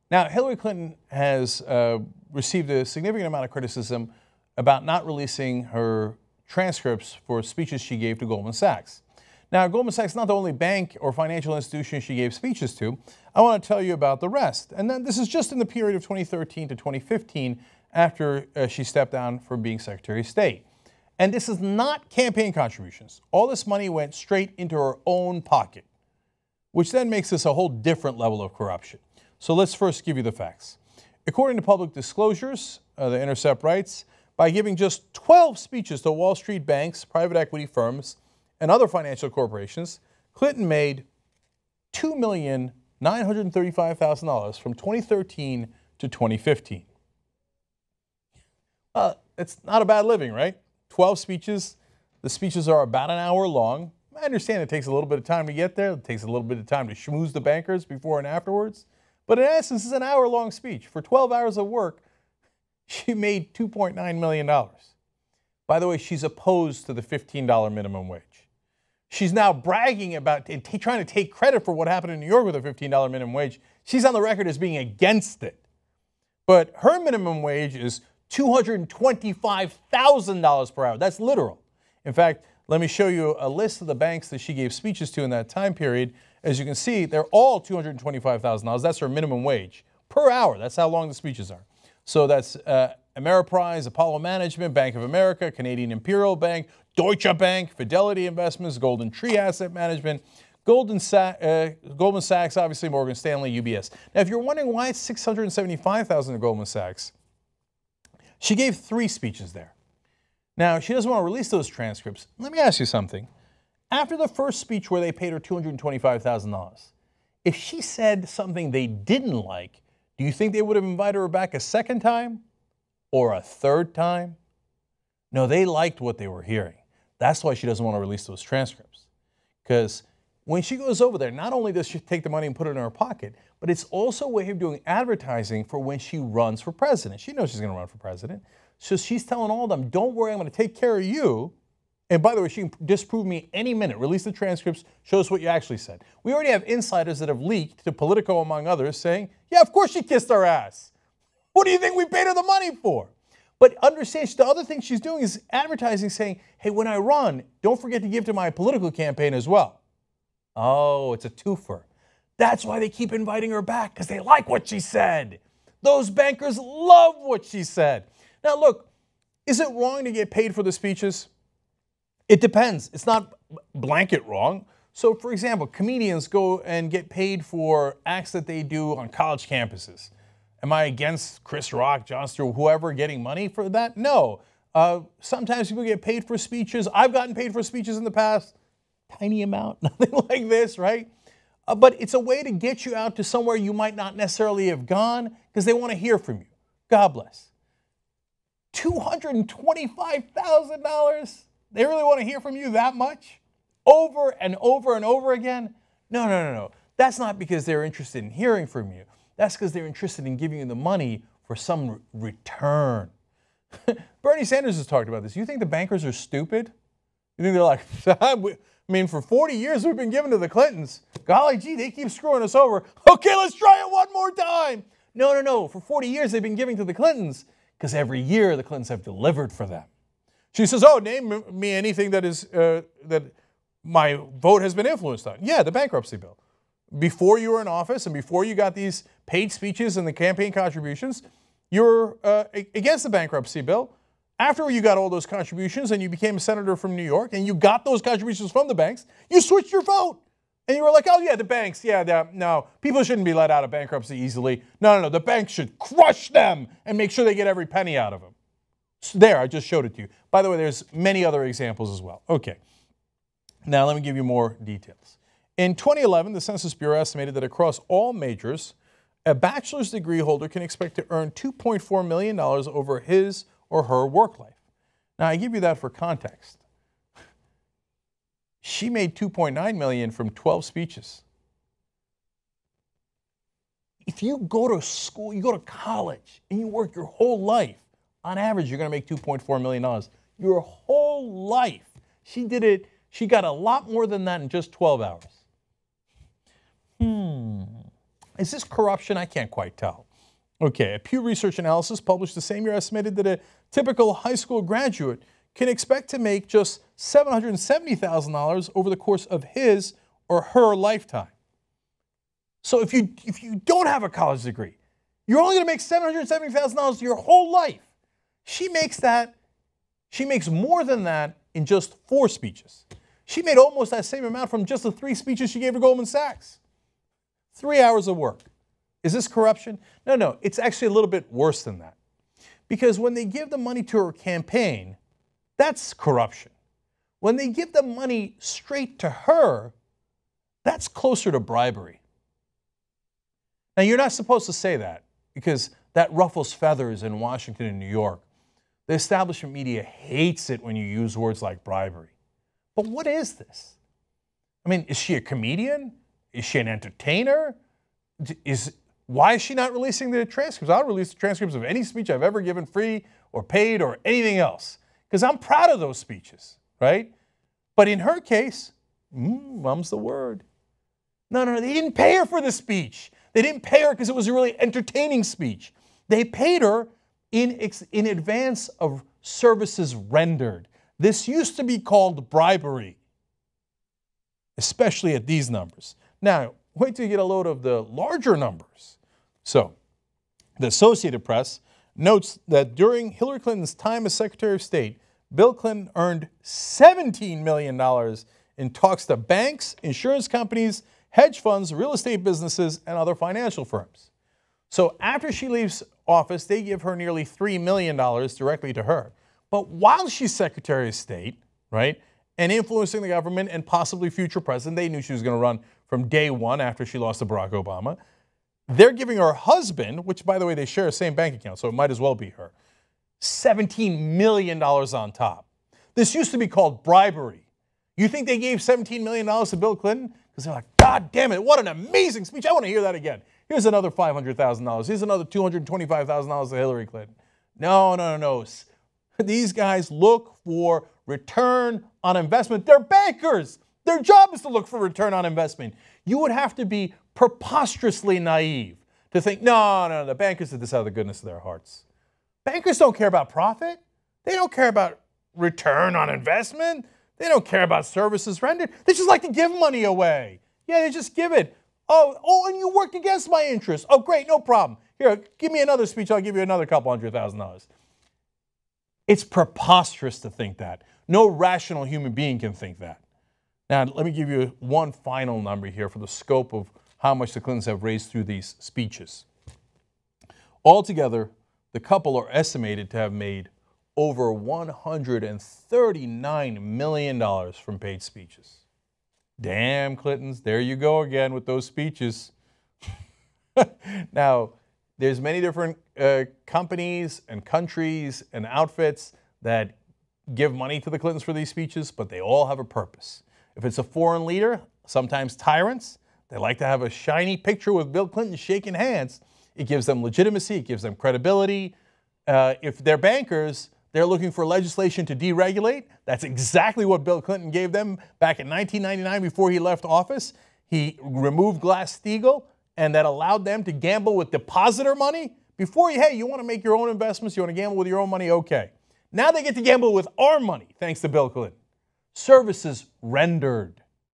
Now, Hillary Clinton has received a significant amount of criticism about not releasing her transcripts for speeches she gave to Goldman Sachs. Now, Goldman Sachs is not the only bank or financial institution she gave speeches to. I want to tell you about the rest. And then this is just in the period of 2013 to 2015 after she stepped down from being Secretary of State. And this is not campaign contributions. All this money went straight into her own pocket, which then makes this a whole different level of corruption. So let's first give you the facts. According to public disclosures, The Intercept writes, by giving just 12 speeches to Wall Street banks, private equity firms, and other financial corporations, Clinton made $2,935,000 from 2013 to 2015. It's not a bad living, right? 12 speeches. The speeches are about an hour long. I understand it takes a little bit of time to get there. It takes a little bit of time to schmooze the bankers before and afterwards. But in essence, it's an hour-long speech. For 12 hours of work, she made $2.9 million. By the way, she's opposed to the $15 minimum wage. She's now bragging about and trying to take credit for what happened in New York with a $15 minimum wage. She's on the record as being against it. But her minimum wage is $225,000 per hour. That's literal. In fact, let me show you a list of the banks that she gave speeches to in that time period. As you can see, they're all $225,000. That's her minimum wage per hour. That's how long the speeches are. So that's Ameriprise, Apollo Management, Bank of America, Canadian Imperial Bank, Deutsche Bank, Fidelity Investments, Golden Tree Asset Management, Goldman Sachs, obviously Morgan Stanley, UBS. Now, if you're wondering why it's $675,000 to Goldman Sachs, she gave 3 speeches there. Now, she doesn't want to release those transcripts. Let me ask you something. After the first speech where they paid her $225,000, if she said something they didn't like, do you think they would have invited her back a second time or a third time? No, they liked what they were hearing. That's why she doesn't want to release those transcripts. Because when she goes over there, not only does she take the money and put it in her pocket, but it's also a way of doing advertising for when she runs for president. She knows she's going to run for president. So she's telling all of them, don't worry, I'm going to take care of you. And by the way, she can disprove me any minute. Release the transcripts, show us what you actually said. We already have insiders that have leaked to Politico, among others, saying, yeah, of course she kissed our ass. What do you think we paid her the money for? But understand, the other thing she's doing is advertising, saying, hey, when I run, don't forget to give to my political campaign as well. Oh, it's a twofer. That's why they keep inviting her back, because they like what she said. Those bankers love what she said. Now, look, is it wrong to get paid for the speeches? It depends. It's not blanket wrong. So, for example, comedians go and get paid for acts that they do on college campuses. Am I against Chris Rock, Jon Stewart, whoever getting money for that? No. Sometimes people get paid for speeches. I've gotten paid for speeches in the past. Tiny amount, nothing like this, right? But it's a way to get you out to somewhere you might not necessarily have gone because they want to hear from you. God bless. $225,000? They really want to hear from you that much? Over and over and over again? No. That's not because they're interested in hearing from you. That's because they're interested in giving you the money for some return. Bernie Sanders has talked about this. You think the bankers are stupid? You think they're like, I mean, for 40 years we've been giving to the Clintons. Golly gee, they keep screwing us over. Okay, let's try it one more time. No. For 40 years they've been giving to the Clintons because every year the Clintons have delivered for them. She says, oh, name me anything that is that my vote has been influenced on. Yeah, the bankruptcy bill. Before you were in office and before you got these paid speeches and the campaign contributions, you were against the bankruptcy bill. After you got all those contributions and you became a senator from New York and you got those contributions from the banks, you switched your vote. And you were like, oh, yeah, the banks, no, people shouldn't be let out of bankruptcy easily. No, the banks should crush them and make sure they get every penny out of them. So there, I just showed it to you. By the way, there's many other examples as well. Okay, now let me give you more details. In 2011, the Census Bureau estimated that across all majors, a bachelor's degree holder can expect to earn $2.4 million over his or her work life. Now, I give you that for context. She made $2.9 million from 12 speeches. If you go to school, you go to college, and you work your whole life, on average, you're going to make $2.4 million. Your whole life. She did it. She got a lot more than that in just 12 hours. Is this corruption? I can't quite tell. Okay, a Pew Research analysis published the same year estimated that a typical high school graduate can expect to make just $770,000 over the course of his or her lifetime. So if you don't have a college degree, you're only going to make $770,000 your whole life. She makes more than that in just 4 speeches. She made almost that same amount from just the 3 speeches she gave to Goldman Sachs. 3 hours of work. Is this corruption? No, it's actually a little bit worse than that. Because when they give the money to her campaign, that's corruption. When they give the money straight to her, that's closer to bribery. Now, you're not supposed to say that because that ruffles feathers in Washington and New York. The establishment media hates it when you use words like bribery. But what is this? I mean, is she a comedian? Is she an entertainer? Why is she not releasing the transcripts? I'll release the transcripts of any speech I've ever given, free or paid or anything else, because I'm proud of those speeches, right? But in her case, mum's the word. No, they didn't pay her for the speech. They didn't pay her because it was a really entertaining speech. They paid her in advance of services rendered. This used to be called bribery, especially at these numbers. Now, wait till you get a load of the larger numbers. So, the Associated Press notes that during Hillary Clinton's time as Secretary of State, Bill Clinton earned $17 million in talks to banks, insurance companies, hedge funds, real estate businesses, and other financial firms. So after she leaves office, they give her nearly $3 million directly to her. But while she's Secretary of State, right, and influencing the government and possibly future president, they knew she was going to run from day one after she lost to Barack Obama. They're giving her husband, which, by the way, they share the same bank account, so it might as well be her, $17 million on top. This used to be called bribery. You think they gave $17 million to Bill Clinton? Because they're like, God damn it, what an amazing speech. I want to hear that again. Here's another $500,000. Here's another $225,000 to Hillary Clinton. No. These guys look for return on investment. They're bankers. Their job is to look for return on investment. You would have to be preposterously naive to think, no, the bankers did this out of the goodness of their hearts. Bankers don't care about profit. They don't care about return on investment. They don't care about services rendered. They just like to give money away. Yeah, they just give it. Oh, and you worked against my interests. Oh, great, no problem. Here, give me another speech. I'll give you another couple $100,000. It's preposterous to think that. No rational human being can think that. Now, let me give you one final number here for the scope of how much the Clintons have raised through these speeches. Altogether, the couple are estimated to have made over $139 million from paid speeches. Damn, Clintons, there you go again with those speeches. Now, there's many different companies and countries and outfits that give money to the Clintons for these speeches, but they all have a purpose. If it's a foreign leader, sometimes tyrants, they like to have a shiny picture with Bill Clinton shaking hands. It gives them legitimacy, it gives them credibility. If they're bankers, they're looking for legislation to deregulate. That's exactly what Bill Clinton gave them back in 1999 before he left office. He removed Glass-Steagall, and that allowed them to gamble with depositor money. Before, you want to make your own investments, you want to gamble with your own money, okay. Now they get to gamble with our money, thanks to Bill Clinton. Services rendered.